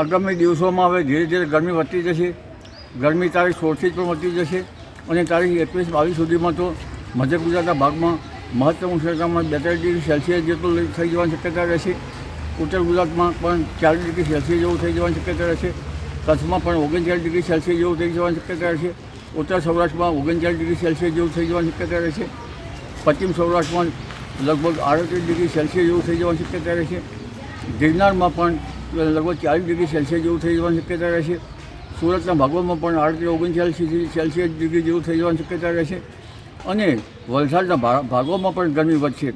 આગામી દિવસોમાં હવે ધીરે ધીરે ગરમી વધતી જશે. ગરમી તારીખ 16થી પણ વધતી જશે અને તારીખ 21-22 સુધીમાં તો મધ્ય ગુજરાતના ભાગમાં મહત્તમ ઉષ્ણતામાં 42 ડિગ્રી સેલ્સિયસ જેટલું થઈ જવાની શક્યતા રહેશે. ઉત્તર ગુજરાતમાં પણ 40 ડિગ્રી સેલ્સિયસ જેવું થઈ જવાની શક્યતા રહેશે. કચ્છમાં પણ 39 ડિગ્રી સેલ્સિયસ જેવું થઈ જવાની શક્યતા રહેશે. ઉત્તર સૌરાષ્ટ્રમાં 39 ડિગ્રી સેલ્સિયસ જેવું થઈ જવાની શક્યતા રહેશે. પશ્ચિમ સૌરાષ્ટ્રમાં લગભગ 38 ડિગ્રી સેલ્સિયસ જેવું થઈ જવાની શક્યતા રહેશે. ગિરનારમાં પણ લગભગ 40 ડિગ્રી સેલ્સિયસ જેવું થઈ જવાની શક્યતા રહેશે. સુરતના ભાગોમાં પણ 38-39 સેલ્સિયસ ડિગ્રી જેવું થઈ જવાની શક્યતા રહેશે અને વલસાડના ભાગોમાં પણ ગરમી વધશે.